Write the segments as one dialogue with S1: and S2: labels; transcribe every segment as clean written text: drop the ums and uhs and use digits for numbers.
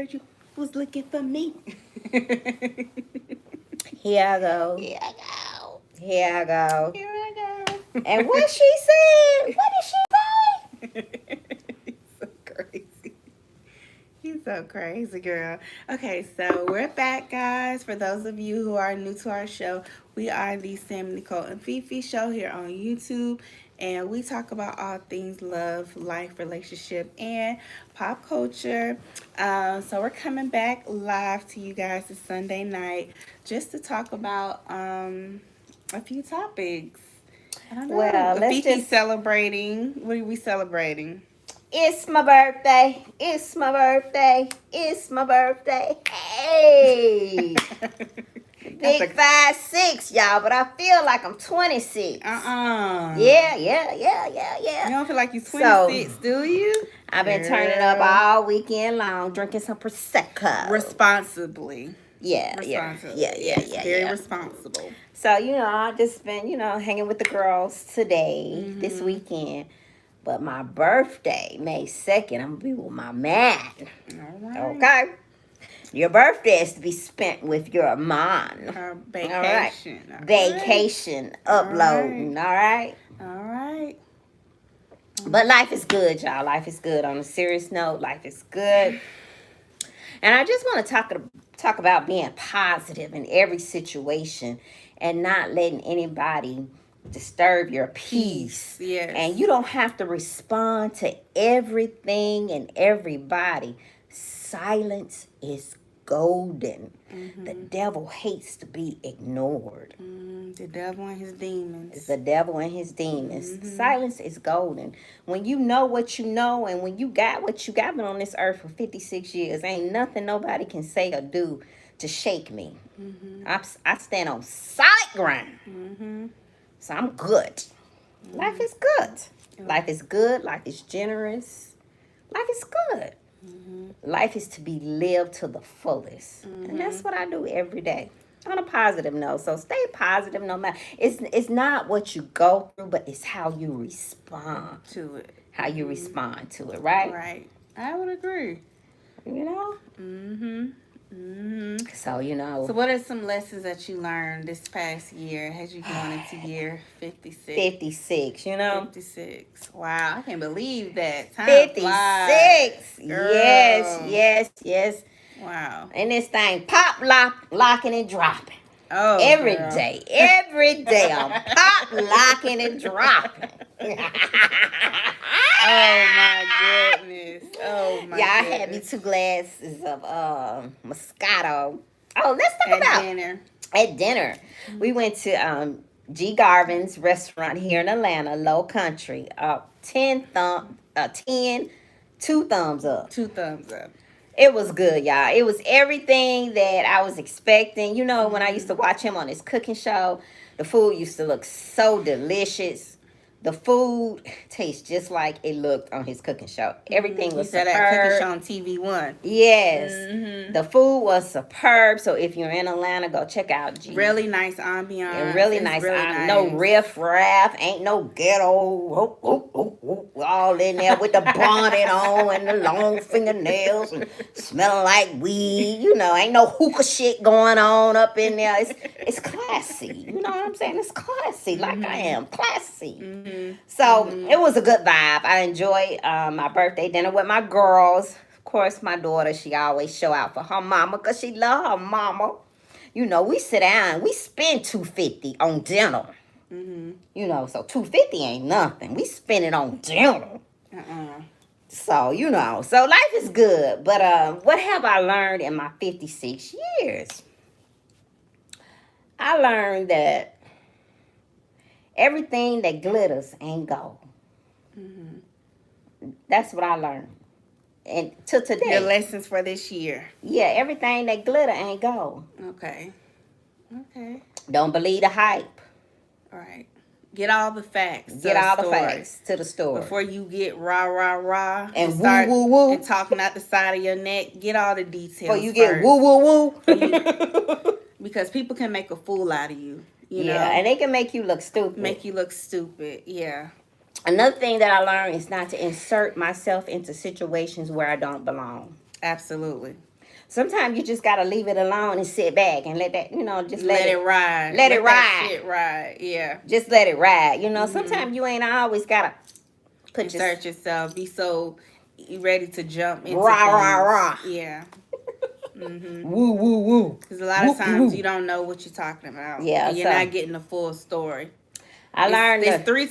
S1: heard you was looking for me.
S2: Here I go.
S1: Here I go.
S2: Here I go.
S1: Here I go.
S2: And what she said? What did she say?
S1: He's so crazy. He's so crazy, girl. Okay, so we're back, guys. For those of you who are new to our show, we are the Sam, Nicole, and Fifi show here on YouTube. And we talk about all things love, life, relationship, and pop culture. So we're coming back live to you guys this Sunday night just to talk about a few topics. I don't know.
S2: Well, let's
S1: Fifi's
S2: just.
S1: celebrating. What are we celebrating?
S2: It's my birthday. It's my birthday. It's my birthday. Hey. Big 5'6", y'all, but I feel like I'm 26. Yeah.
S1: You don't feel like you're
S2: So
S1: 26, do you?
S2: I've been turning up all weekend long, drinking some prosecco.
S1: Responsibly.
S2: Yeah.
S1: Yes, very responsible.
S2: So I just been hanging with the girls today, this weekend. But my birthday, May 2nd, I'm gonna be with my man.
S1: All right.
S2: Okay. Your birthday is to be spent with your man.
S1: Vacation.
S2: All right. Vacation. Uploading. All right.
S1: All right.
S2: But life is good, y'all. Life is good. On a serious note, life is good. And I just want to talk about being positive in every situation and not letting anybody disturb your peace.
S1: Yes.
S2: And you don't have to respond to everything and everybody. Silence is golden. The devil hates to be ignored.
S1: The devil and his demons.
S2: It's the devil and his demons. Silence is golden. When you know what you know and when you got what you got, been on this earth for 56 years, ain't nothing nobody can say or do to shake me. I stand on solid ground. So I'm good. Life is good. Life is good. Life is generous. Life is good. Life is to be lived to the fullest. And that's what I do every day. On a positive note. So stay positive no matter. It's not what you go through, but it's how you respond
S1: to it.
S2: How you respond to it, right?
S1: Right. I would agree.
S2: You know? So,
S1: So what are some lessons that you learned this past year as you going into year 56?
S2: 56,
S1: 56. Wow, I can't believe that. Time
S2: 56.
S1: flies.
S2: Yes.
S1: Wow.
S2: And this thing pop, locking and dropping.
S1: Oh,
S2: every
S1: girl.
S2: day I'm pop, locking and dropping.
S1: Oh my goodness. Oh my
S2: Y'all
S1: goodness.
S2: had me 2 glasses of Moscato. Oh, let's talk about
S1: dinner.
S2: At dinner. We went to G Garvin's restaurant here in Atlanta, Low Country. 2 thumbs up.
S1: 2 thumbs up.
S2: It was good, y'all. It was everything that I was expecting. When I used to watch him on his cooking show, the food used to look so delicious. The food tastes just like it looked on his cooking show. Everything was superb.
S1: That cooking show on TV1.
S2: Yes. The food was superb. So if you're in Atlanta, go check out G.
S1: Really nice ambiance.
S2: And really nice. No riff raff. Ain't no ghetto. All in there with the bonnet on and the long fingernails and smelling like weed. Ain't no hookah shit going on up in there. It's classy. You know what I'm saying? It's classy. Like I am. Classy. So it was a good vibe. I enjoyed my birthday dinner with my girls. Of course, my daughter, she always show out for her mama because she love her mama. We sit down, we spend $250 on dinner. So $250 ain't nothing. We spend it on dinner. So, so life is good. But what have I learned in my 56 years? I learned that everything that glitters ain't gold. That's what I learned. And to today.
S1: Your lessons for this year.
S2: Yeah, everything that glitter ain't gold.
S1: Okay.
S2: Don't believe the hype.
S1: All right. Get all the facts.
S2: Get all the facts to the story.
S1: Before you get rah.
S2: And start woo.
S1: And talking out the side of your neck. Get all the details.
S2: Before you get woo.
S1: Because people can make a fool out of you. You know?
S2: And they can make you look stupid.
S1: Yeah.
S2: Another thing that I learned is not to insert myself into situations where I don't belong.
S1: Absolutely.
S2: Sometimes you just gotta leave it alone and sit back and let that, just
S1: Let it ride.
S2: let it
S1: that
S2: ride.
S1: shit ride. Yeah.
S2: Just let it ride.
S1: Mm-hmm.
S2: Sometimes you ain't always gotta put your
S1: Insert yourself. Be so ready to jump into
S2: rah rah
S1: things.
S2: rah.
S1: Yeah. Mm-hmm.
S2: Woo woo woo.
S1: Because a lot of
S2: Whoop de
S1: times you
S2: woo.
S1: don't know what you're talking about,
S2: Yeah,
S1: and you're
S2: so
S1: not getting the full story.
S2: I learned
S1: It's
S2: the
S1: three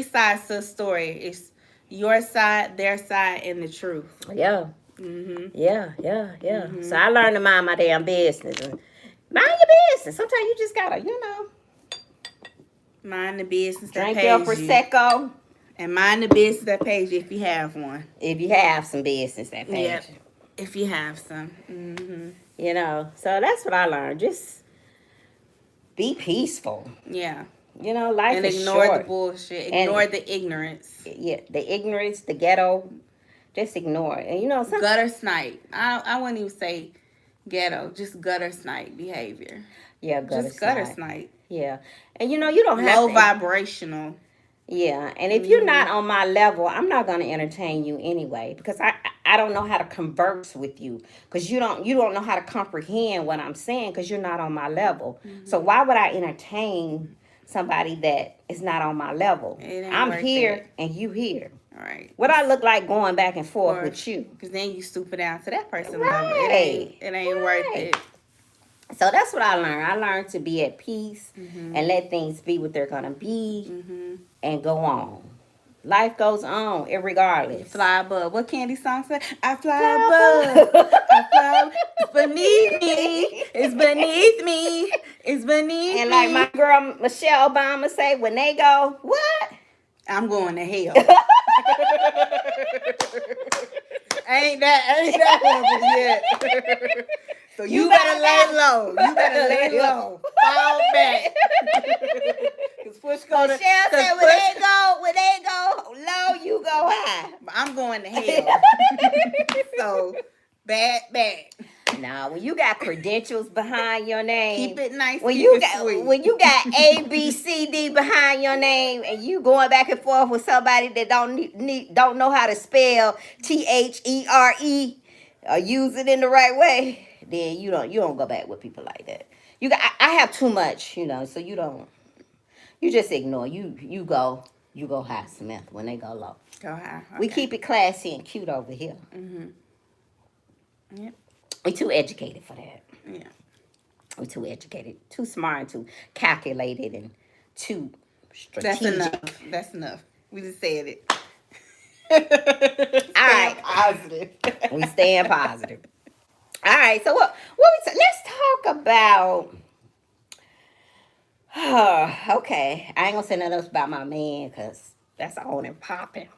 S1: sides to the story. It's your side, their side, and the truth.
S2: yeah.
S1: Mm-hmm.
S2: Yeah. So
S1: Mm-hmm.
S2: I learned to mind my damn business. And mind your business. Sometimes you just gotta,
S1: Mind the business that
S2: drink your
S1: pays you,
S2: prosecco
S1: and mind the business that pays you if you have one.
S2: if you have some business that pays
S1: Yep.
S2: you.
S1: If you have some. Mm-hmm.
S2: So that's what I learned. Just be peaceful.
S1: Yeah.
S2: Life
S1: And
S2: is
S1: ignore the
S2: short.
S1: bullshit.
S2: And
S1: Ignore the ignorance.
S2: yeah, the ignorance, the ghetto, just ignore it. And
S1: Gutter snipe. I wouldn't even say ghetto. Just gutter snipe behavior.
S2: yeah, gutter
S1: Just gutter
S2: snipe.
S1: snipe.
S2: Yeah. And you don't have
S1: Low
S2: to.
S1: vibrational.
S2: Yeah, and if you're
S1: Mm-hmm.
S2: not on my level, I'm not going to entertain you anyway because I don't know how to converse with you because you don't know how to comprehend what I'm saying because you're not on my level. So
S1: Mm-hmm.
S2: why would I entertain somebody that is not on my level?
S1: It ain't
S2: I'm
S1: worth it.
S2: here and you here.
S1: All right.
S2: What I look like going back and forth
S1: Or
S2: with you?
S1: because then you stupid down to that person level.
S2: Right,
S1: It ain't worth
S2: right.
S1: it.
S2: So that's what I learned. I learned to be at peace
S1: Mm-hmm.
S2: and let things be what they're gonna be
S1: Mm-hmm.
S2: and go on. Life goes on,
S1: You
S2: irregardless.
S1: fly above. What Candy song say? I fly above.
S2: Papa.
S1: I fly. It's beneath me. It's beneath me. It's beneath
S2: And like my
S1: me.
S2: girl Michelle Obama say, when they go, what?
S1: I'm going to hell. Ain't that level yet. So you better lay low. You better lay low. Fall back. Cause push go to.
S2: Michelle
S1: Cause
S2: said, when they go low, you go high.
S1: I'm going to hell. So back.
S2: Now, when you got credentials behind your name,
S1: Keep it nice.
S2: when
S1: Keep
S2: you
S1: it
S2: got
S1: sweet.
S2: when you got ABCD behind your name, and you going back and forth with somebody that don't know how to spell THERE or use it in the right way, then you don't go back with people like that. I have too much, so you just ignore. You go high, Smith, when they go low.
S1: Go high. Okay.
S2: We keep it classy and cute over here.
S1: Mhm. Yep.
S2: We too educated for that.
S1: Yeah.
S2: We too educated, too smart, too calculated, and too
S1: That's
S2: strategic.
S1: enough. That's enough. We just said it.
S2: All right,
S1: positive.
S2: we staying positive. All right, so let's talk about. Okay, I ain't gonna say nothing else about my man because that's on and popping.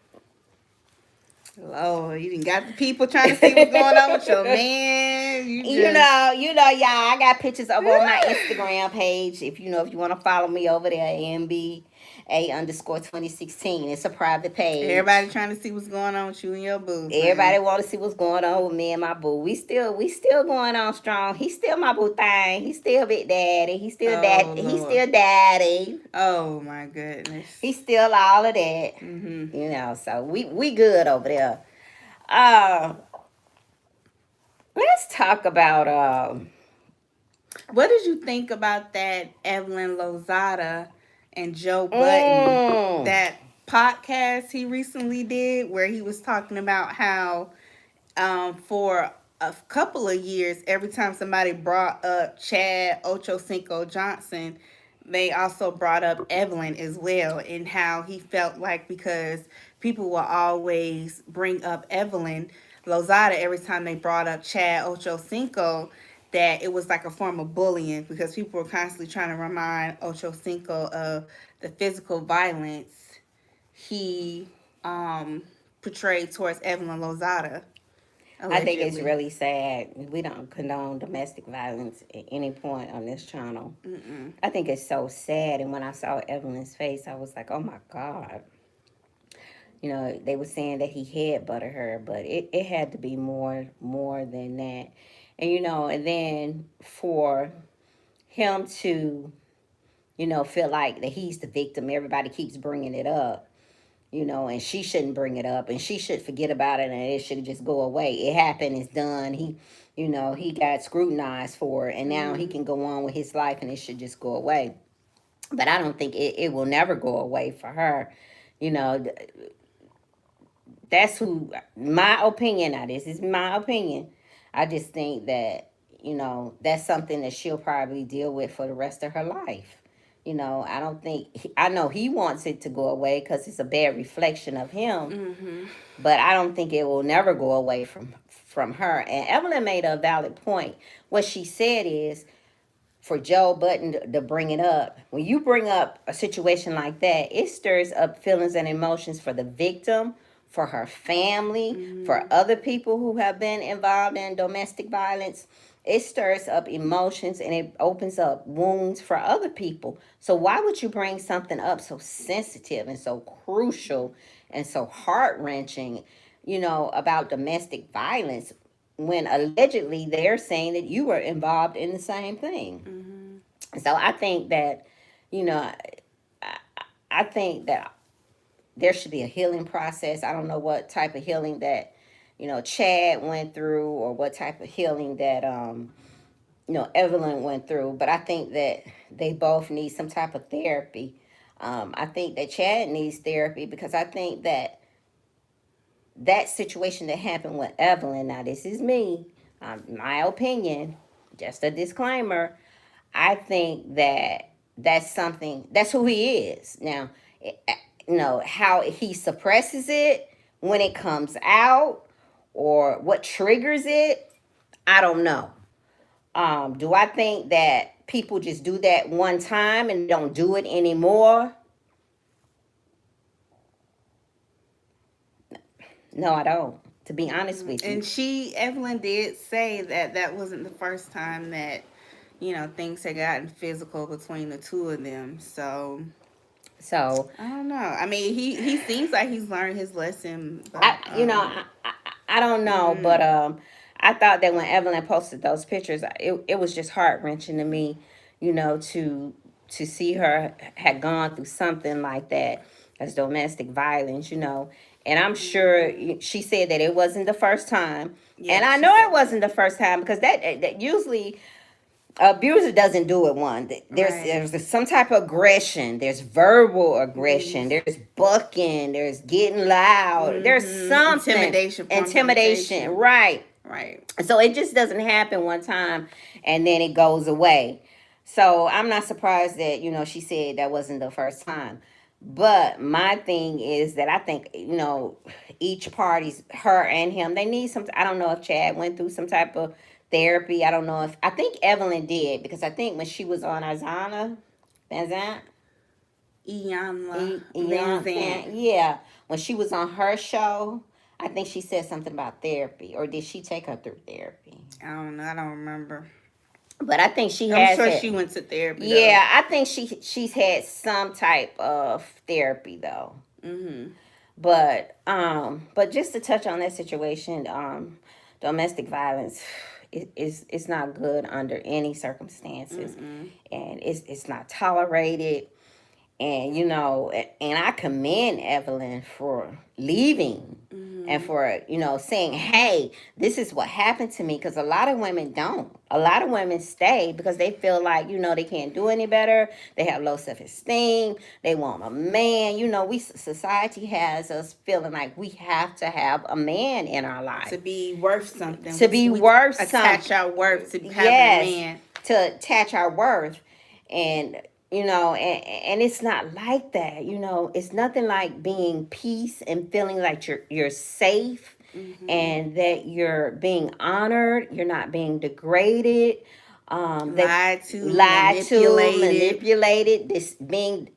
S1: Lord, you done got the people trying to see what's going on with your man.
S2: Y'all. I got pictures over on my Instagram page. If you want to follow me over there, MBA_2016. It's a private page.
S1: Everybody trying to see what's going on with you and your boo.
S2: Everybody want to see what's going on with me and my boo. We still going on strong. He's still my boo thing. He's still Big Daddy. He's still dad. He's
S1: Lord.
S2: still Daddy.
S1: Oh my goodness.
S2: He's still all of that.
S1: Mm-hmm.
S2: So we good over there. Uh, let's talk about
S1: What did you think about that Evelyn Lozada and Joe Budden, that podcast he recently did where he was talking about how for a couple of years, every time somebody brought up Chad Ochocinco Johnson, they also brought up Evelyn as well, and how he felt like because people will always bring up Evelyn Lozada every time they brought up Chad Ochocinco, that it was like a form of bullying because people were constantly trying to remind Ochocinco of the physical violence he portrayed towards Evelyn Lozada.
S2: I think it's
S1: Allegedly.
S2: really sad. We don't condone domestic violence at any point on this channel.
S1: Mm-mm.
S2: I think it's so sad. And when I saw Evelyn's face, I was like, oh my God. They were saying that he headbutted her, but it had to be more than that. And then for him to, feel like that he's the victim, everybody keeps bringing it up. and she shouldn't bring it up, and she should forget about it, and it should just go away. It happened, it's done. He got scrutinized for it, and now he
S1: Mm-hmm.
S2: can go on with his life, and it should just go away. But I don't think it will never go away for her. You know, that's who my opinion. Now, this is my opinion. I just think that that's something that she'll probably deal with for the rest of her life. I don't think I know he wants it to go away because it's a bad reflection of him,
S1: Mm-hmm.
S2: but I don't think it will never go away from her. And Evelyn made a valid point. What she said is for Joe Button to bring it up. When you bring up a situation like that, it stirs up feelings and emotions for the victim, for her family,
S1: Mm-hmm.
S2: for other people who have been involved in domestic violence. It stirs up emotions and it opens up wounds for other people. So why would you bring something up so sensitive and so crucial and so heart-wrenching, about domestic violence when allegedly they're saying that you were involved in the same thing?
S1: Mm-hmm.
S2: So I think that, you know, I, I think that there should be a healing process. I don't know what type of healing that, Chad went through or what type of healing that, Evelyn went through, but I think that they both need some type of therapy. I think that Chad needs therapy because I think that that situation that happened with Evelyn, now this is me, my opinion, just a disclaimer. I think that that's who he is. Now, how he suppresses it when it comes out or what triggers it, I don't know. Do I think that people just do that one time and don't do it anymore? No, I don't. To be honest with you.
S1: And Evelyn did say that that wasn't the first time that, things had gotten physical between the two of them. So
S2: So
S1: I don't know. I mean, he seems like he's learned his lesson,
S2: I,
S1: but
S2: I don't know, but
S1: mm,
S2: I thought that when Evelyn posted those pictures, it was just heart wrenching to me, to see her had gone through something like that as domestic violence, and I'm sure she said that it wasn't the first time, and
S1: yeah,
S2: I
S1: she
S2: know it
S1: said
S2: wasn't the first time because that usually abuser doesn't do it one.
S1: right.
S2: There's some type of aggression. There's verbal aggression.
S1: These
S2: There's bucking. There's getting loud. There's something
S1: intimidation,
S2: intimidation,
S1: confrontation,
S2: right?
S1: right.
S2: So it just doesn't happen one time and then it goes away. So I'm not surprised that she said that wasn't the first time. But my thing is that I think each party's her and him. They need some. I don't know if Chad went through some type of therapy. I don't know if I think Evelyn did because I think when she was on Azana, Van
S1: Iyanla Van Zant.
S2: yeah, when she was on her show, I think she said something about therapy, or did she take her through therapy?
S1: I don't know. I don't remember.
S2: But I think she
S1: I'm
S2: has
S1: sure
S2: it.
S1: she went to therapy though.
S2: Yeah, I think she's had some type of therapy though.
S1: Mm-hmm.
S2: But just to touch on that situation, domestic violence is not good under any circumstances,
S1: Mm-mm.
S2: and it's not tolerated. And and I commend Evelyn for leaving and
S1: Mm-hmm.
S2: for saying, hey, this is what happened to me, because a lot of women don't. A lot of women stay because they feel like they can't do any better. They have low self-esteem. They want a man. We society has us feeling like we have to have a man in our life
S1: To be worth something,
S2: to be
S1: we
S2: worth
S1: attach
S2: something.
S1: our worth to having a
S2: Yes,
S1: man.
S2: to attach our worth. And and it's not like that. It's nothing like being peace and feeling like you're safe
S1: Mm-hmm.
S2: and that you're being honored, you're not being degraded, that
S1: Lied to,
S2: lied to,
S1: manipulated.
S2: manipulated, this being,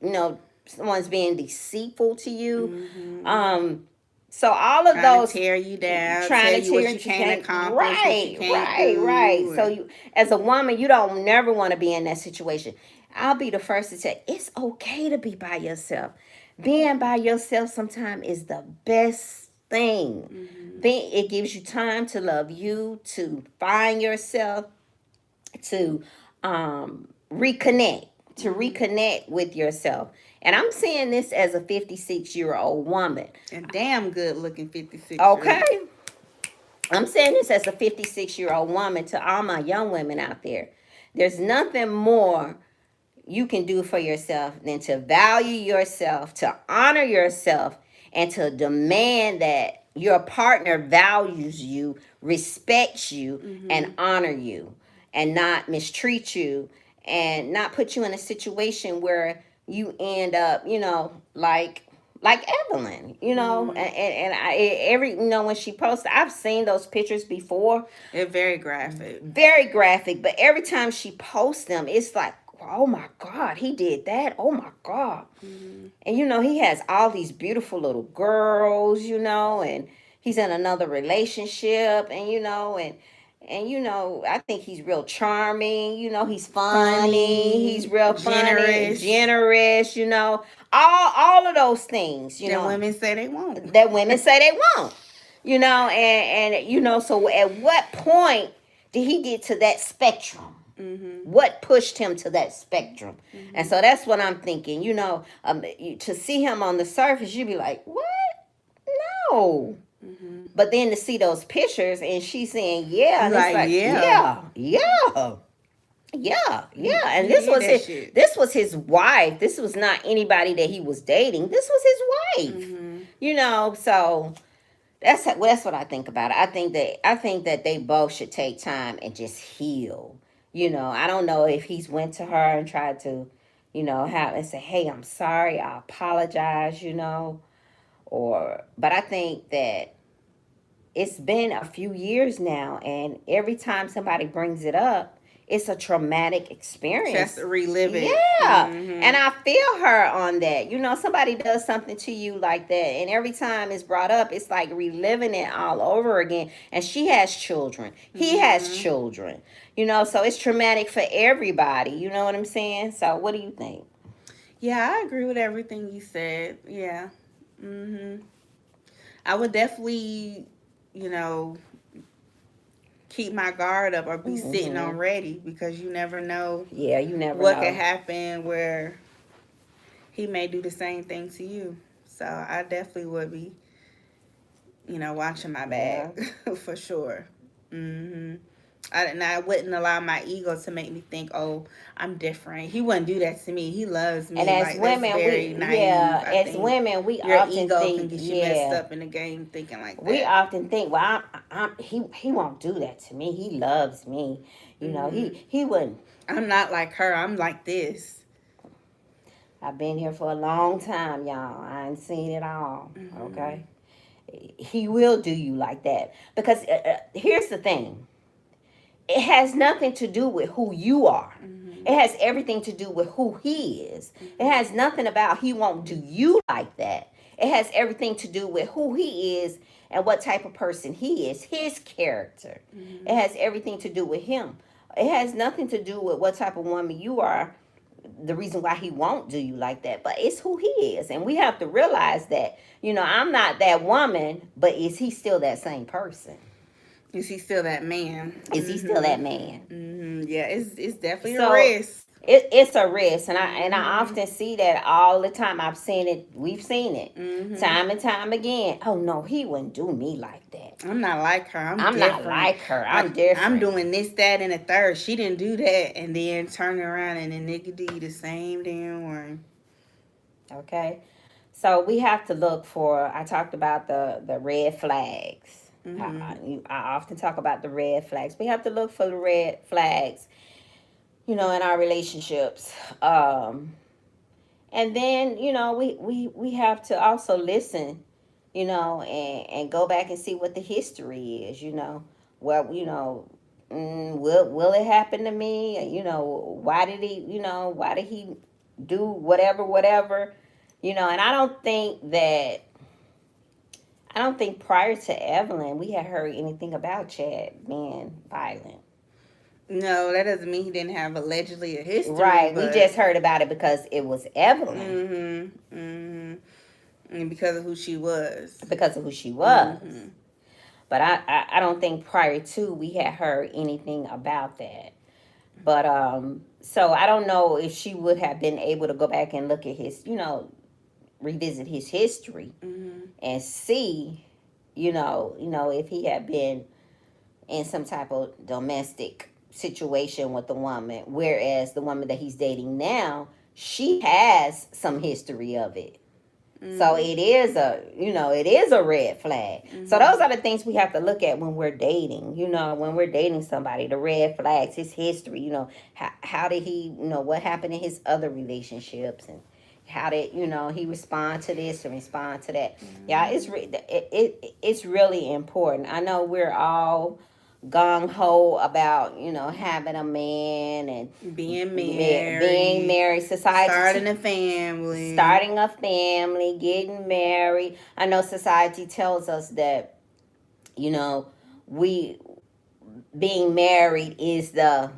S2: someone's being deceitful to you.
S1: Mm-hmm.
S2: um so all of
S1: Trying to
S2: those
S1: tear you down,
S2: trying
S1: tell
S2: to
S1: you
S2: tear
S1: what you
S2: into
S1: can't
S2: can't,
S1: accomplish, what you
S2: right,
S1: can't
S2: right.
S1: do,
S2: So
S1: and
S2: you, as a woman, you don't never want to be in that situation. I'll be the first to say it's okay to be by yourself. Being by yourself sometimes is the best thing.
S1: mm-hmm.
S2: It gives you time to love you, to find yourself, to reconnect. to reconnect with yourself. And I'm saying this as a 56-year-old woman.
S1: A damn good looking 56-year-old.
S2: Okay? I'm saying this as a 56-year-old woman to all my young women out there. There's nothing more you can do for yourself than to value yourself, to honor yourself, and to demand that your partner values you, respects you, and honor you, and not mistreat you, and not put you in a situation where you end up, like Evelyn, and every when she posts, I've seen those pictures before.
S1: It's very graphic.
S2: Very graphic, but every time she posts them, it's like, oh my God, he did that. Oh my God. And he has all these beautiful little girls, and he's in another relationship, and I think he's real charming, he's funny, he's real funny, generous, all of those things,
S1: that women say they won't.
S2: That women say they won't. So at what point did he get to that spectrum? What pushed him to that spectrum? And so that's what I'm thinking. To see him on the surface, you'd be like, what? No. But then to see those pictures and she's saying, yeah, and it's like, yeah. And this was his wife. This was not anybody that he was dating. This was his wife. So that's what I think about it. I think that they both should take time and just heal. I don't know if he's went to her and tried to, have and say, hey, I'm sorry, I apologize, but I think that it's been a few years now, and every time somebody brings it up, it's a traumatic experience.
S1: Just relive it.
S2: Yeah. And I feel her on that. Somebody does something to you like that, and every time it's brought up, it's like reliving it all over again. And she has children. He has children. So it's traumatic for everybody. You know what I'm saying? So what do you think?
S1: Yeah, I agree with everything you said. Yeah. I would definitely, keep my guard up or be sitting on ready, because you never know.
S2: Yeah, you never
S1: what
S2: know.
S1: could happen where he may do the same thing to you. So I definitely would be, watching my back for sure. I wouldn't allow my ego to make me think, oh, I'm different. He wouldn't do that to me. He loves me.
S2: And as women, we
S1: your
S2: often
S1: ego
S2: think,
S1: can get you messed up in the game thinking like that.
S2: We often think, well, he won't do that to me. He loves me. He wouldn't.
S1: I'm not like her. I'm like this.
S2: I've been here for a long time, y'all. I ain't seen it all. Okay, he will do you like that, because here's the thing. It has nothing to do with who you are. It has everything to do with who he is. It has nothing about he won't do you like that. It has everything to do with who he is and what type of person he is, his character. It has everything to do with him. It has nothing to do with what type of woman you are, the reason why he won't do you like that. But it's who he is. And we have to realize that, I'm not that woman, but is he still that same person?
S1: Is he still that man?
S2: Is he still that man?
S1: Yeah, it's definitely a risk.
S2: It's a risk, and I often see that all the time. I've seen it. We've seen it time and time again. Oh no, he wouldn't do me like that.
S1: I'm not like her. I'm
S2: different.
S1: not
S2: like her. I'm different.
S1: I'm doing this, that, and the third. She didn't do that, and then turn around and the nigga do the same damn one.
S2: Okay, so we have to look for. I talked about the red flags. I often talk about the red flags. We have to look for the red flags, in our relationships. And then, we have to also listen, and go back and see what the history is, Well, will it happen to me? Why did he do whatever, and I don't think prior to Evelyn, we had heard anything about Chad being violent.
S1: No, that doesn't mean he didn't have allegedly a history.
S2: Right. We just heard about it because it was Evelyn.
S1: And because of who she was.
S2: But I don't think prior to we had heard anything about that. But So I don't know if she would have been able to go back and look at his, revisit his history
S1: Mm-hmm.
S2: and see, if he had been in some type of domestic situation with the woman, whereas the woman that he's dating now, she has some history of it. So
S1: Mm-hmm.
S2: it is a red flag. So
S1: Mm-hmm.
S2: those are the things we have to look at when we're dating. When we're dating somebody, the red flags, his history. How did he, what happened in his other relationships, and how did he respond to this and respond to that. Yeah, it's really important. I know we're all gung ho about having a man and
S1: Being
S2: being
S1: married,
S2: married. Society
S1: starting a family.
S2: starting a family, getting married. I know society tells us that, you know, we being married is the,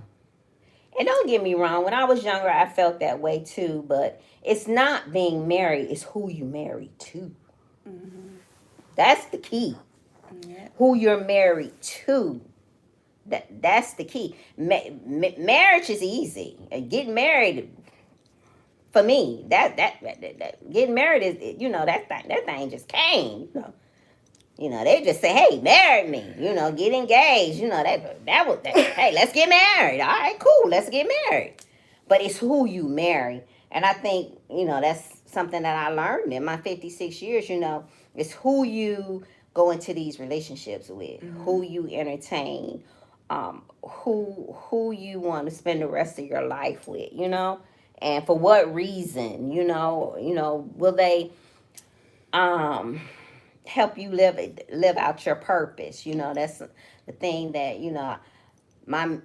S2: and don't get me wrong, when I was younger I felt that way too, but it's not being married, it's who you married to.
S1: Mm-hmm.
S2: That's the key.
S1: Yeah.
S2: Who you're married to. That's the key. Marriage is easy. Getting married for me, that getting married is, that thing just came. They just say, "Hey, marry me." Get engaged. That was that. Hey, let's get married. All right, cool. Let's get married. But it's who you marry, and I think that's something that I learned in my 56 years. It's who you go into these relationships with,
S1: Mm-hmm.
S2: who you entertain, who you want to spend the rest of your life with. And for what reason. Will they um help you live out your purpose. That's the thing that my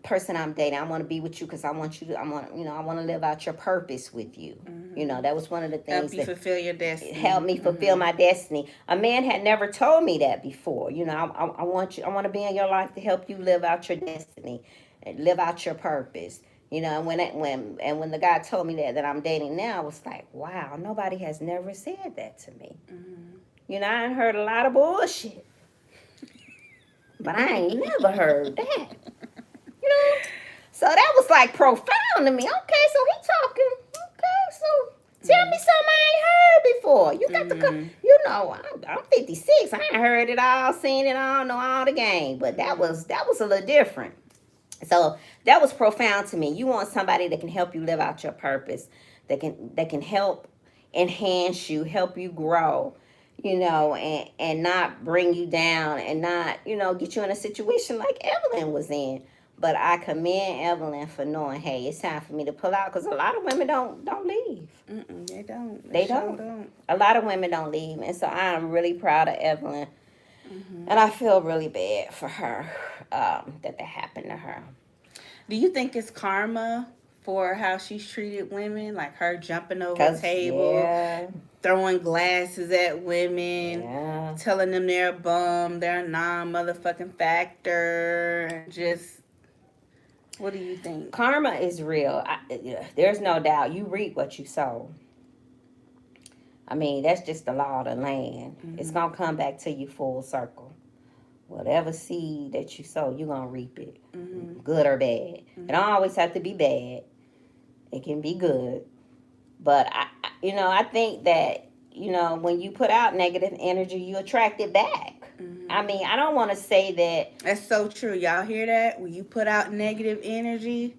S2: person I'm dating. I want to be with you because I want you to. I want to live out your purpose with you.
S1: Mm-hmm.
S2: That was one of the
S1: Help
S2: things
S1: you
S2: that
S1: fulfill your
S2: helped
S1: destiny.
S2: me fulfill
S1: Mm-hmm.
S2: my destiny. A man had never told me that before. I want you. I want to be in your life to help you live out your destiny, and live out your purpose. And when the guy told me that I'm dating now, I was like, wow, nobody has never said that to me.
S1: Mm-hmm.
S2: I ain't heard a lot of bullshit, but I ain't never heard that. You know? So that was like profound to me. Okay, so he talking. Okay, so tell me something I ain't heard before. You got to come.
S1: Mm-hmm.
S2: I'm 56. I ain't heard it all, seen it all, know all the game. But that
S1: Mm-hmm.
S2: was a little different. So that was profound to me. You want somebody that can help you live out your purpose, that can help enhance you, help you grow, and not bring you down, and not, get you in a situation like Evelyn was in. But I commend Evelyn for knowing, hey, it's time for me to pull out, because a lot of women don't leave.
S1: Mm-mm, they don't. They
S2: They
S1: sure
S2: don't.
S1: don't.
S2: A lot of women don't leave, and so I am really proud of Evelyn,
S1: Mm-hmm.
S2: and I feel really bad for her, that happened to her.
S1: Do you think it's karma for how she's treated women? Like her jumping over a
S2: Cause
S1: table,
S2: yeah,
S1: throwing glasses at women,
S2: yeah.
S1: telling them they're a bum, they're a non motherfucking factor, and just what do you think?
S2: Karma is real. Yeah, there's no doubt. You reap what you sow. I mean, that's just the law of the land. It's
S1: Mm-hmm.
S2: gonna come back to you full circle. Whatever seed that you sow, you're gonna reap it,
S1: Mm-hmm.
S2: good or bad. It don't
S1: Mm-hmm.
S2: always have to be bad. It can be good. But I think that when you put out negative energy, you attract it back.
S1: Mm-hmm.
S2: I mean, I don't want to say that.
S1: That's so true. Y'all hear that? When you put out negative energy,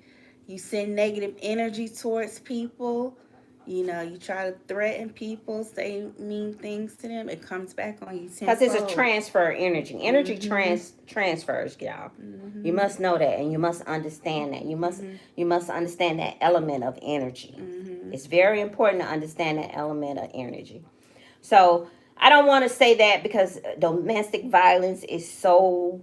S1: you send negative energy towards people. You try to threaten people, say mean things to them. It comes back on you
S2: Because it's a
S1: tenfold.
S2: transfer energy. Energy
S1: Mm-hmm.
S2: transfers, y'all. You
S1: Mm-hmm.
S2: must know that, and you must understand that.
S1: Mm-hmm.
S2: You must understand that element of energy.
S1: Mm-hmm.
S2: It's very important to understand that element of energy. So I don't want to say that, because domestic violence is so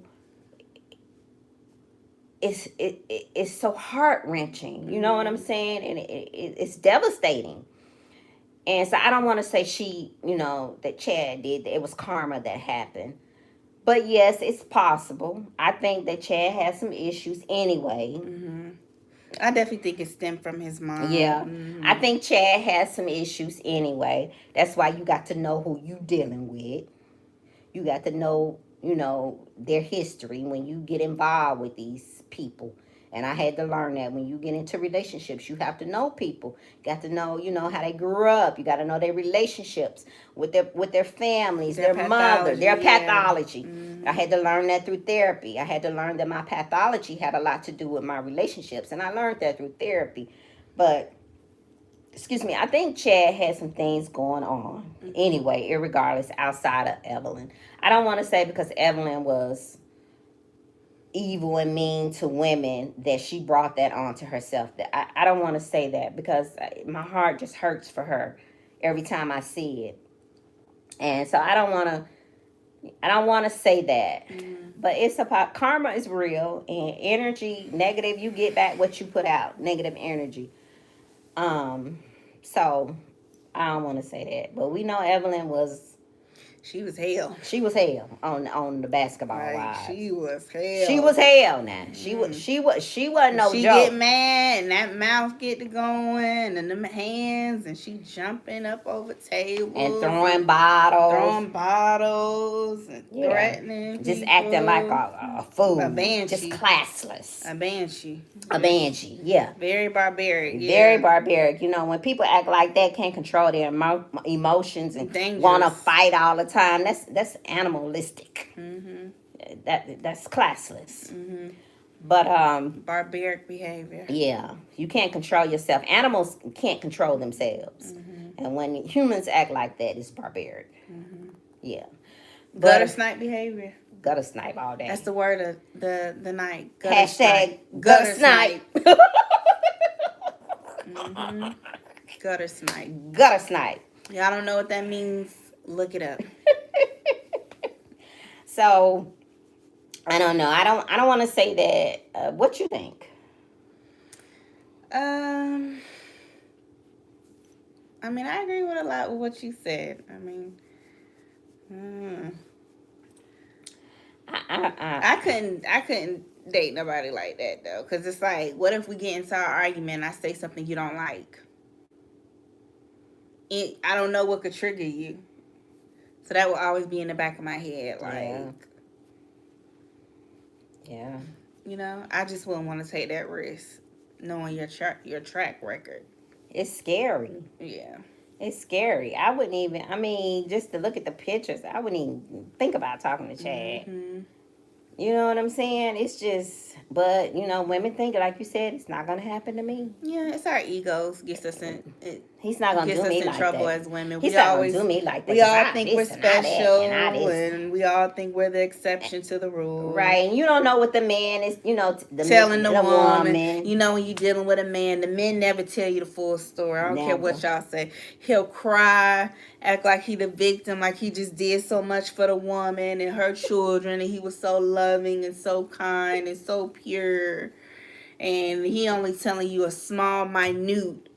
S2: it's so heart wrenching. You know what I'm
S1: Mm-hmm.
S2: saying? And it's devastating. And so I don't want to say that Chad did. It was karma that happened. But yes, it's possible. I think that Chad has some issues anyway.
S1: Mm-hmm. I definitely think it stemmed from his mom.
S2: Yeah. I
S1: Mm-hmm.
S2: think Chad has some issues anyway. That's why you got to know who you dealing with. You got to know, their history when you get involved with these people. And I had to learn that when you get into relationships, you have to know people. You got to know, how they grew up. You got to know their relationships with their families,
S1: Their
S2: their mother,
S1: pathology,
S2: their
S1: yeah.
S2: pathology. I
S1: Mm-hmm.
S2: had to learn that through therapy. I had to learn that my pathology had a lot to do with my relationships, and I learned that through therapy. But excuse me, I think Chad had some things going on.
S1: Mm-hmm.
S2: Anyway, irregardless, outside of Evelyn. I don't want to say because Evelyn was evil and mean to women that she brought that on to herself. That I don't want to say that because my heart just hurts for her every time I see it. And so I don't want to say that.
S1: Mm-hmm.
S2: But it's about karma is real and energy negative you get back what you put out. Negative energy. Um so I don't want to say that. But we know Evelyn was
S1: She was hell.
S2: she was hell on the basketball
S1: Like
S2: wives.
S1: she was
S2: She
S1: hell.
S2: was hell now. She was
S1: Mm.
S2: she was she wasn't no
S1: She get
S2: joke.
S1: mad and that mouth get to going and them hands and she jumping up over
S2: And
S1: tables
S2: throwing
S1: and
S2: bottles.
S1: throwing bottles and
S2: Yeah.
S1: threatening
S2: Just acting like
S1: people.
S2: a
S1: A
S2: fool. Just
S1: banshee.
S2: classless.
S1: A banshee.
S2: A
S1: Just
S2: banshee. Yeah.
S1: very barbaric.
S2: Very
S1: Yeah.
S2: barbaric. When people act like that, can't control their emotions and want to
S1: Dangerous.
S2: fight all the time, that's animalistic.
S1: Mm-hmm.
S2: That's classless.
S1: Mm-hmm.
S2: But
S1: Barbaric behavior.
S2: yeah, you can't control yourself. Animals can't control themselves,
S1: Mm-hmm.
S2: and when humans act like that, it's barbaric.
S1: Mm-hmm.
S2: Yeah,
S1: Gutter
S2: but
S1: snipe behavior.
S2: gutter snipe all
S1: That's
S2: day.
S1: the word of the night. Gutter snipe.
S2: Hashtag gutter
S1: Gutter
S2: snipe.
S1: snipe. Mm-hmm. Gutter snipe.
S2: Gutter snipe.
S1: Y'all don't know what that means? Look it up.
S2: So I don't know. I don't want to say that. What you think?
S1: Um, I mean, I agree with a lot with what you said. I mean, mm, I couldn't date nobody like that though, because it's like, what if we get into our argument and I say something you don't like? I don't know what could trigger you, so that will always be in the back of my head.
S2: Yeah.
S1: Like,
S2: Yeah.
S1: I just wouldn't want to take that risk, knowing your track record.
S2: It's scary.
S1: Yeah.
S2: It's scary. I wouldn't even. I mean, just to look at the pictures, I wouldn't even think about talking to Chad.
S1: Mm-hmm.
S2: You know what I'm saying? It's just, but women think, like you said, it's not gonna happen to me.
S1: Yeah, it's our egos gets us in. It
S2: He's not gonna
S1: gets
S2: do
S1: us
S2: me
S1: in
S2: like
S1: trouble
S2: that.
S1: as women.
S2: He's
S1: We
S2: not gonna
S1: always
S2: do me like that
S1: we
S2: because
S1: all
S2: I
S1: think we're
S2: this and I that and I
S1: special,
S2: this.
S1: and we all think we're the exception to the rule.
S2: Right, and you don't know what the man is.
S1: Telling the
S2: the
S1: woman,
S2: woman
S1: when you're dealing with a man, the men never tell you the full story. I don't care
S2: never.
S1: what y'all say. He'll cry, act like he the victim, like he just did so much for the woman and her children, and he was so loving and so kind and so pure, and he only telling you a small, minute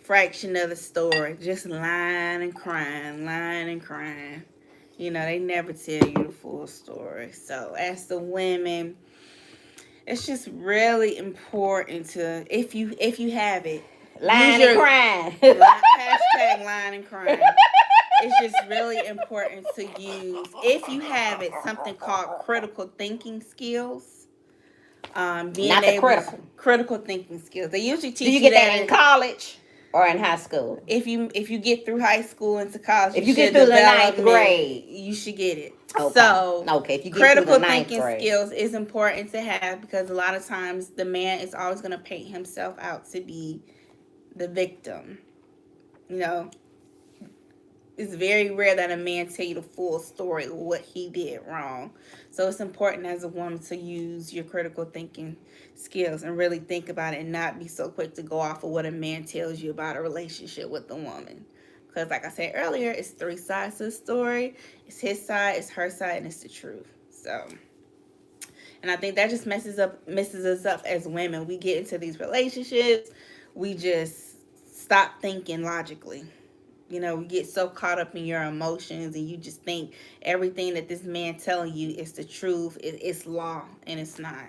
S1: fraction of the story, just lying and crying, lying and crying. They never tell you the full story. So as the women, it's just really important to, if you have it, use
S2: Lying and
S1: your
S2: crying.
S1: hashtag lying and crying. It's just really important to use, if you have it, something called critical thinking skills. Being
S2: Not the
S1: able
S2: critical.
S1: critical thinking skills. They usually
S2: Do
S1: teach
S2: you
S1: you
S2: get
S1: that
S2: that in college or in high school?
S1: if you get through high school into college,
S2: If you get through the ninth
S1: development,
S2: grade,
S1: you should get it.
S2: okay.
S1: So
S2: Okay, if you get through the
S1: critical
S2: ninth
S1: thinking
S2: grade.
S1: skills is important to have, because a lot of times the man is always going to paint himself out to be the victim. You know, it's very rare that a man tell you the full story of what he did wrong. So it's important as a woman to use your critical thinking skills and really think about it and not be so quick to go off of what a man tells you about a relationship with the woman. Because like I said earlier, it's three sides to the story. It's his side, it's her side, and it's the truth. So, and I think that just messes us up as women. We get into these relationships, we just stop thinking logically. We get so caught up in your emotions, and you just think everything that this man telling you is the truth. It's law, and it's not.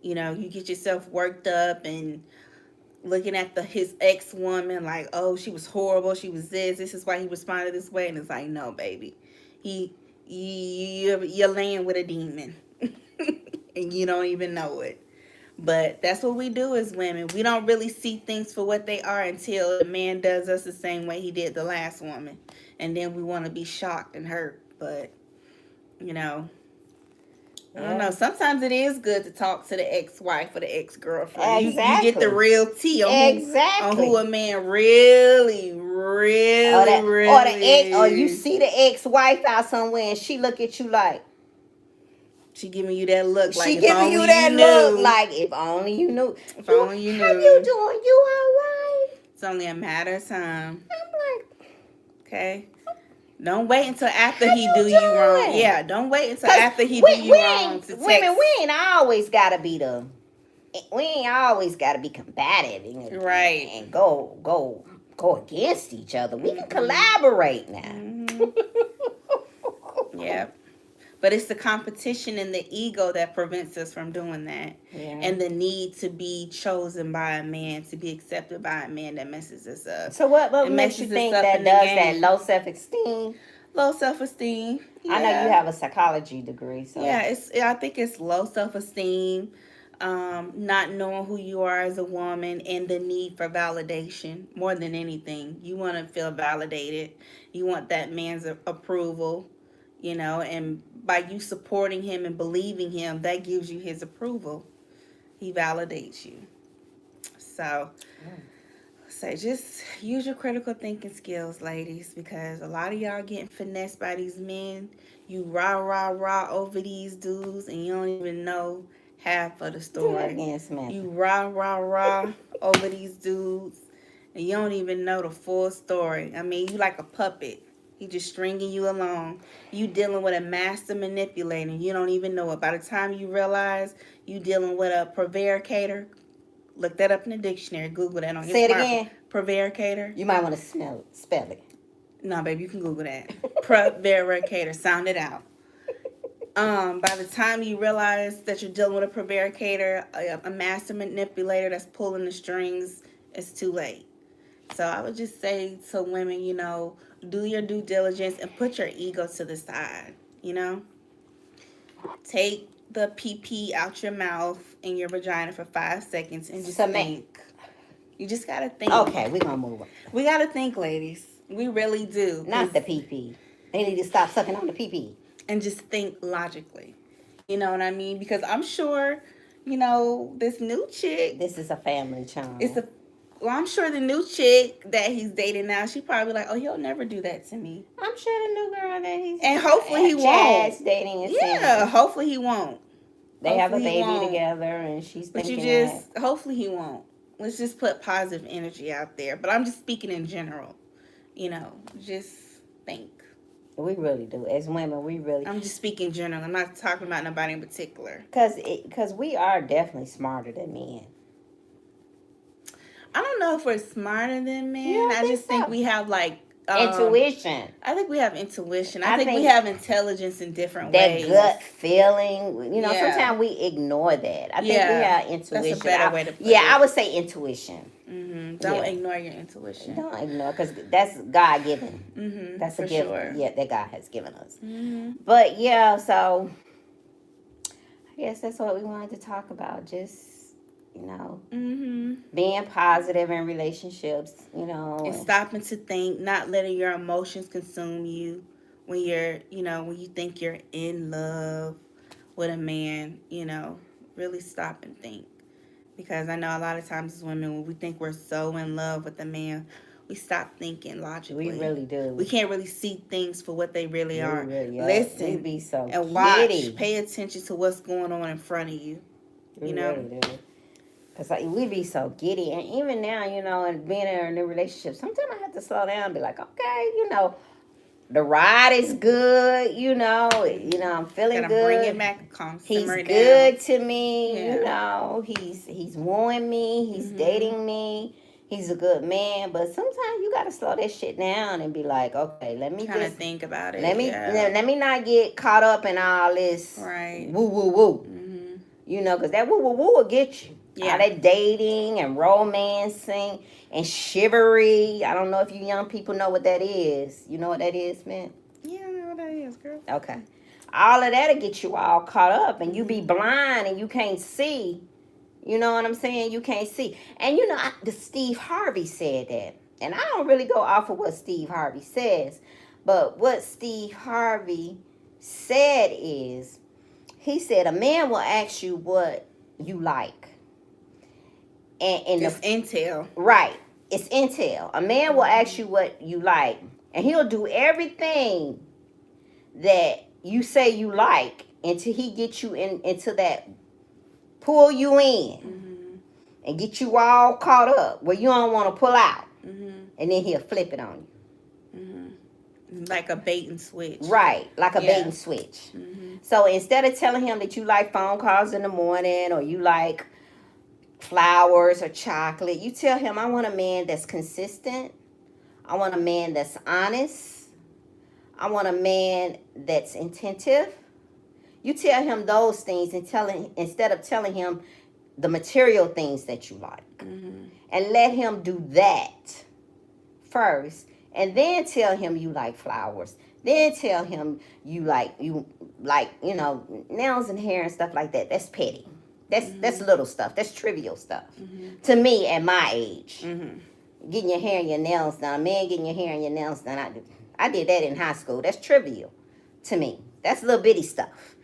S1: You get yourself worked up and looking at his ex woman like, oh, she was horrible. She was this. This is why he responded this way, and it's like, no, baby, he you're laying with a demon, and you don't even know it. But that's what we do as women. We don't really see things for what they are until the man does us the same way he did the last woman. And then we want to be shocked and hurt. But, you know, I don't know.
S2: Yeah.
S1: Sometimes it is good to talk to the ex-wife or the ex-girlfriend. You get the
S2: Exactly.
S1: real tea on who
S2: Exactly.
S1: a man really,
S2: Or
S1: really,
S2: that, or the ex, or you
S1: really.
S2: see the ex-wife out somewhere and she look at you like,
S1: She giving you that look like
S2: she
S1: if
S2: giving you
S1: only you
S2: that look
S1: knew.
S2: like, if only you knew.
S1: If
S2: You,
S1: only you
S2: how you
S1: knew.
S2: doing? You all right?
S1: It's only a matter of time.
S2: I'm like,
S1: Okay. Don't wait until after
S2: how
S1: he
S2: you
S1: do you wrong.
S2: doing?
S1: Yeah, don't wait until
S2: Cause
S1: after he do
S2: we
S1: you wrong
S2: ain't
S1: to
S2: women.
S1: text.
S2: We ain't always gotta be we ain't always gotta be combative
S1: Right.
S2: and go against each other. We can
S1: Mm-hmm.
S2: collaborate now.
S1: Mm-hmm. Yep. But it's the competition and the ego that prevents us from doing that.
S2: Yeah.
S1: And the need to be chosen by a man, to be accepted by a man that messes us up.
S2: So what
S1: It
S2: makes you
S1: messes us
S2: think
S1: up
S2: that
S1: in the
S2: does that
S1: game.
S2: low self-esteem?
S1: Low self-esteem. Yeah.
S2: I know you have a psychology degree, so
S1: Yeah, I think it's low self-esteem, not knowing who you are as a woman, and the need for validation more than anything. You want to feel validated. You want that man's approval, and by you supporting him and believing him, that gives you his approval. He validates you. So, just use your critical thinking skills, ladies, because a lot of y'all getting finessed by these men. You rah over these dudes, and you don't even know half of the
S2: do that
S1: story.
S2: again, Samantha.
S1: You rah over these dudes, and you don't even know the full story. I mean, you like a puppet. He just stringing you along. You dealing with a master manipulator. You don't even know it. By the time you realize you dealing with a prevaricator, look that up in the dictionary. Google that on your
S2: Say it
S1: smartphone.
S2: again.
S1: Prevaricator.
S2: You might want to spell it.
S1: No, baby, you can Google that. Prevaricator. Sound it out. By the time you realize that you're dealing with a prevaricator, a master manipulator that's pulling the strings, it's too late. So I would just say to women, do your due diligence and put your ego to the side. Take the pee out your mouth and your vagina for 5 seconds and just think. You just gotta think.
S2: Okay, we're gonna move on.
S1: We gotta think, ladies. We really do.
S2: Not the pee. They need to stop sucking on the pee.
S1: And just think logically. You know what I mean? Because I'm sure, this new chick.
S2: This is a family channel.
S1: I'm sure the new chick that he's dating now, she probably like, oh, he'll never do that to me.
S2: I'm sure the new girl that he's
S1: and hopefully he won't.
S2: Dating is
S1: hopefully he won't.
S2: They have a baby together, and she's thinking.
S1: But hopefully he won't. Let's just put positive energy out there. But I'm just speaking in general. Just think.
S2: We really do. As women, we really.
S1: I'm just speaking general. I'm not talking about nobody in particular.
S2: Because we are definitely smarter than men.
S1: I don't know if we're smarter than men. I just think we have
S2: intuition.
S1: I think we have intuition. I think we have intelligence in different ways.
S2: That gut feeling. Sometimes we ignore that. I think we have intuition.
S1: That's a better way to put it.
S2: Yeah, I would say intuition.
S1: Mm-hmm. Don't ignore your intuition.
S2: Don't ignore, because that's God given.
S1: Mm-hmm.
S2: That's a gift.
S1: Sure.
S2: Yeah, that God has given us.
S1: Mm-hmm.
S2: But yeah, so I guess that's what we wanted to talk about. Just being positive in relationships. And
S1: stopping to think, not letting your emotions consume you when when you think you're in love with a man. Really stop and think. Because I know a lot of times as women, when we think we're so in love with a man, we stop thinking logically.
S2: We really do.
S1: We can't really see things for what they really are.
S2: Listen, we be so
S1: and watch. Pay attention to what's going on in front of you.
S2: We really do. Because we be so giddy. And even now, and being in a new relationship, sometimes I have to slow down and be like, okay, the ride is good, I'm feeling good. Bring it back, he's good to me, he's wooing me, he's dating me, he's a good man. But sometimes you gotta slow that shit down and be like, okay, let me
S1: kind of think about it.
S2: Let me not get caught up in all this woo. Because that woo will get you. Yeah. All that dating and romancing and chivalry. I don't know if you young people know what that is. You know what that is, man?
S1: Yeah, I know what that is, girl.
S2: Okay. All of that'll get you all caught up, and you be blind and you can't see, You know what I'm saying? You can't see. And the Steve Harvey said that. And I don't really go off of what Steve Harvey says, but what Steve Harvey said is, he said a man will ask you what you like. And
S1: it's intel.
S2: Right. It's intel. A man will ask you what you like, and he'll do everything that you say you like until he gets you into that, pull you in, and get you all caught up where you don't want to pull out, and then he'll flip it on you.
S1: Like a bait and switch.
S2: Right, like a bait and switch. So instead of telling him that you like phone calls in the morning, or you like flowers or chocolate, you tell him, I want a man that's consistent. I want a man that's honest. I want a man that's attentive. You tell him those things, instead of telling him the material things that you like. And let him do that first, and then tell him you like flowers. Then tell him you like nails and hair and stuff like that. That's petty. That's little stuff. That's trivial stuff. To me, at my age. Getting your hair and your nails done. A man getting your hair and your nails done. I did that in high school. That's trivial to me. That's little bitty stuff.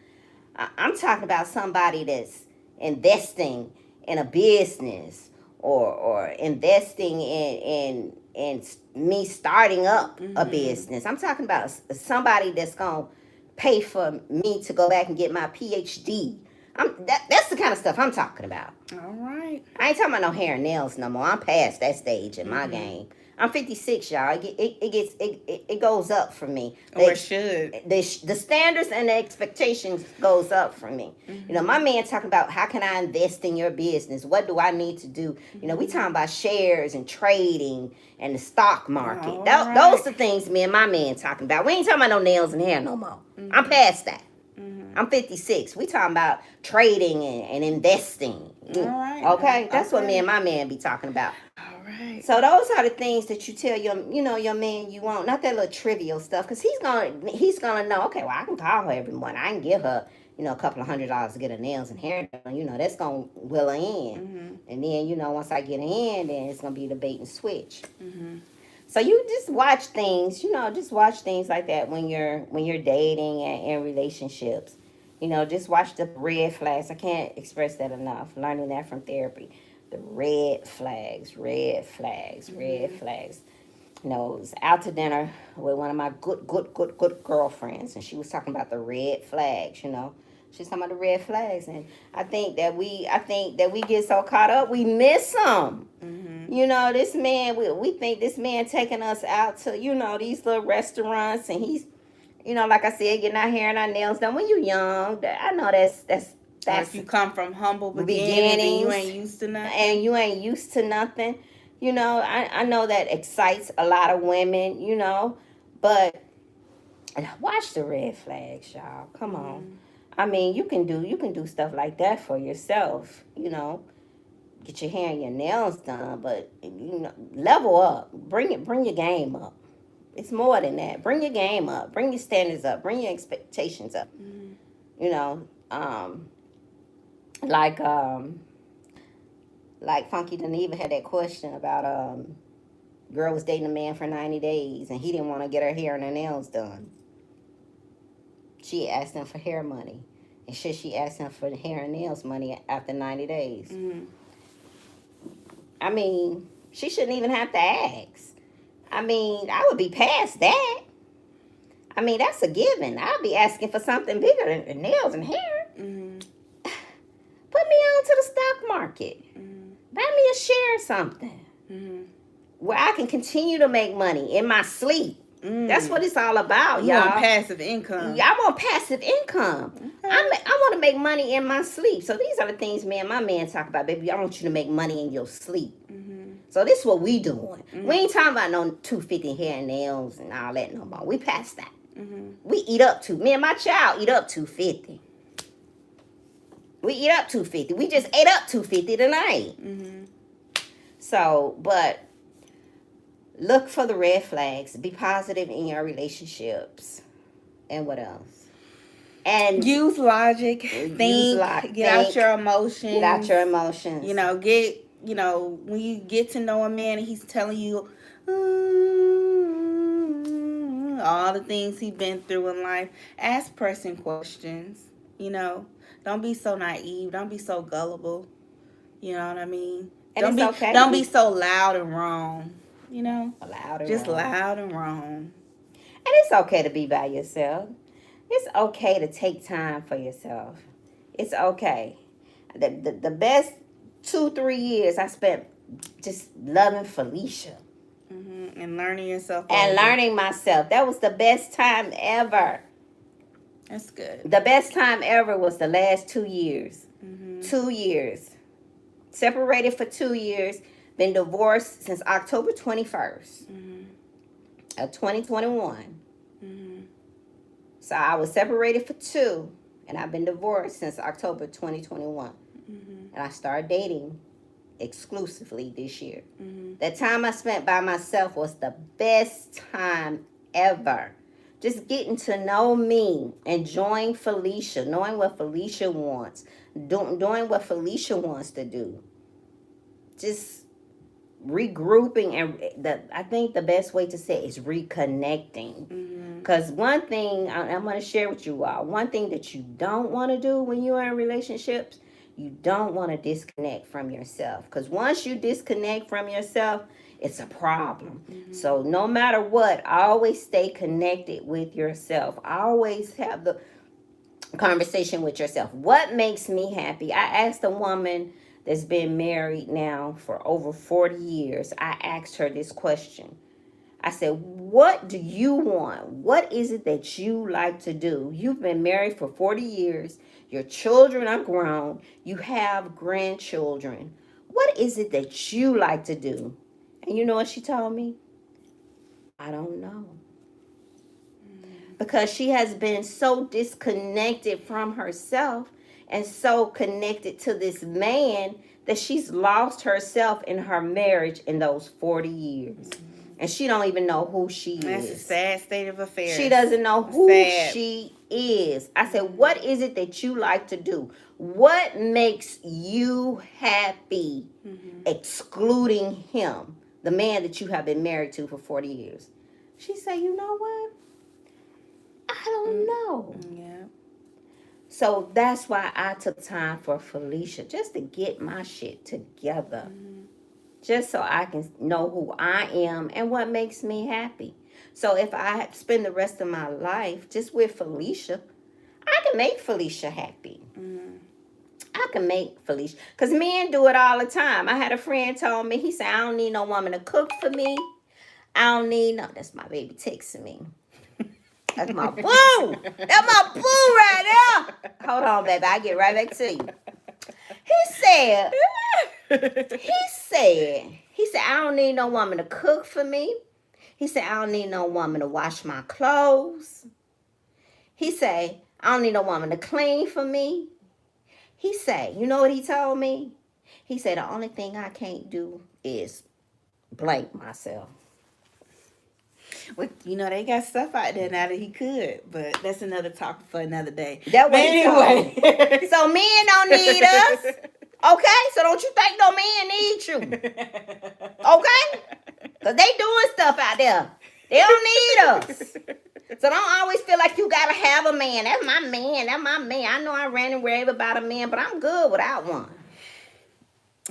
S2: I'm talking about somebody that's investing in a business, or investing in me starting up a business. I'm talking about somebody that's going to pay for me to go back and get my PhD. That's the kind of stuff I'm talking about.
S1: All right.
S2: I ain't talking about no hair and nails no more. I'm past that stage in my game. I'm 56, y'all. It goes up for me.
S1: Or it should.
S2: The standards and the expectations goes up for me. My man talking about, how can I invest in your business? What do I need to do? We talking about shares and trading and the stock market. Those are the things me and my man talking about. We ain't talking about no nails and hair no more. I'm past that. I'm 56. We talking about trading and investing.
S1: All right.
S2: Okay? That's what me and my man be talking about.
S1: All right.
S2: So those are the things that you tell your man you want. Not that little trivial stuff, because he's gonna know, okay, well, I can call her every morning. I can give her, a couple of $100 to get her nails and hair done. That's gonna will her in. And then, once I get her in, then it's gonna be the bait and switch. So you just watch things, just watch things like that when you're dating and in relationships. Just watch the red flags. I can't express that enough. Learning that from therapy. The red flags, red flags, red flags. I was out to dinner with one of my good girlfriends, and she was talking about the red flags. She's talking about the red flags, and I think that we get so caught up, we miss them. This man, we think this man taking us out to these little restaurants, and he's like I said, getting our hair and our nails done when you young. I know that's
S1: if you come from humble beginnings and you ain't used to nothing. I know that excites a lot of women, but watch the red flags, y'all. Come on. I mean, you can do stuff like that for yourself, get your hair and your nails done, but level up. Bring your game up. It's more than that. Bring your game up. Bring your standards up. Bring your expectations up. Like Funky Deneva had that question about girl was dating a man for 90 days and he didn't want to get her hair and her nails done. She asked him for hair money. And she asked him for hair and nails money after 90 days. I mean, she shouldn't even have to ask. I mean, I would be past that. I mean, that's a given. I'd be asking for something bigger than nails and hair. Put me on to the stock market. Buy me a share of something. Where I can continue to make money in my sleep. That's what it's all about, y'all. You want passive income.
S2: I want passive income. Okay. I want to make money in my sleep. So these are the things me and my man talk about, baby. I want you to make money in your sleep. So this is what we doing. We ain't talking about no $250 hair and nails and all that no more. We past that. We eat up to. Me and my child eat up $250. We eat up $250. We just ate up $250 tonight. So, but look for the red flags. Be positive in your relationships. And what else? And
S1: use logic,
S2: use
S1: think,
S2: like
S1: get out your
S2: get out
S1: emotions.
S2: your emotions.
S1: When you get to know a man and he's telling you all the things he's been through in life, ask pressing questions. You know, don't be so naive. Don't be so gullible. You know what I mean?
S2: And it's okay to
S1: Don't be
S2: be
S1: so loud and wrong. You know,
S2: loud and
S1: just
S2: wrong.
S1: loud and wrong.
S2: And it's okay to be by yourself. It's okay to take time for yourself. It's okay. The best 2 3 years I spent just loving Felicia
S1: And learning yourself
S2: and
S1: over.
S2: learning myself. That was the best time ever.
S1: That's good.
S2: The best time ever was the last 2 years.
S1: Mm-hmm.
S2: 2 years. Separated for 2 years. Been divorced since October 21st of 2021.
S1: Mm-hmm.
S2: So I was separated for 2, and I've been divorced since October 2021. And I started dating exclusively this year. That time I spent by myself was the best time ever. Just getting to know me, enjoying Felicia, knowing what Felicia wants, doing what Felicia wants to do. Just regrouping, and I think the best way to say it is reconnecting. Because one thing I'm going to share with you all, one thing that you don't want to do when you are in relationships, you don't want to disconnect from yourself. Because once you disconnect from yourself, it's a problem. So no matter what, always stay connected with yourself. Always have the conversation with yourself. What makes me happy? I asked a woman that's been married now for over 40 years. I asked her this question. I said, what do you want? What is it that you like to do? You've been married for 40 years. Your children are grown. You have grandchildren. What is it that you like to do? And you know what she told me? I don't know. Because she has been so disconnected from herself and so connected to this man that she's lost herself in her marriage in those 40 years. And she don't even know who she
S1: That's a
S2: is.
S1: sad state of affairs.
S2: She doesn't know who
S1: Sad.
S2: she is. I said, what is it that you like to do? What makes you happy, excluding him, the man that you have been married to for 40 years? She said, you know what? I don't know.
S1: Yeah.
S2: So that's why I took time for Felicia, just to get my shit together. Just so I can know who I am and what makes me happy. So if I spend the rest of my life just with Felicia, I can make Felicia happy. I can make Felicia. Because men do it all the time. I had a friend told me, he said, I don't need no woman to cook for me. I don't need no, that's my baby texting me. That's my boo. That's my boo right there. Hold on, baby. I get right back to you. He said, I don't need no woman to cook for me. He said, I don't need no woman to wash my clothes. He said, I don't need no woman to clean for me. He said, you know what he told me? He said, the only thing I can't do is blank myself.
S1: Well, they got stuff out there now that he could, but that's another topic for another day.
S2: That way anyway. So men don't need us. Okay? So don't you think no man needs you. Okay? Because they doing stuff out there. They don't need us. So don't always feel like you got to have a man. That's my man. That's my man. I know I ran and raved about a man, but I'm good without one.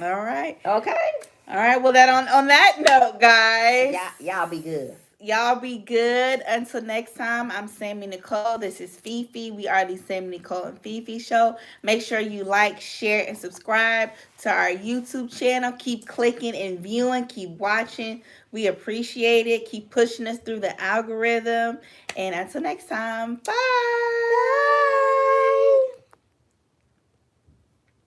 S1: All right.
S2: Okay?
S1: All right. Well, on that note, guys.
S2: Y'all be good.
S1: Y'all be good. Until next time, I'm Sammy Nicole. This is Fifi. We are the Sammy Nicole and Fifi Show. Make sure you like, share, and subscribe to our YouTube channel. Keep clicking and viewing. Keep watching. We appreciate it. Keep pushing us through the algorithm. And until next time, bye.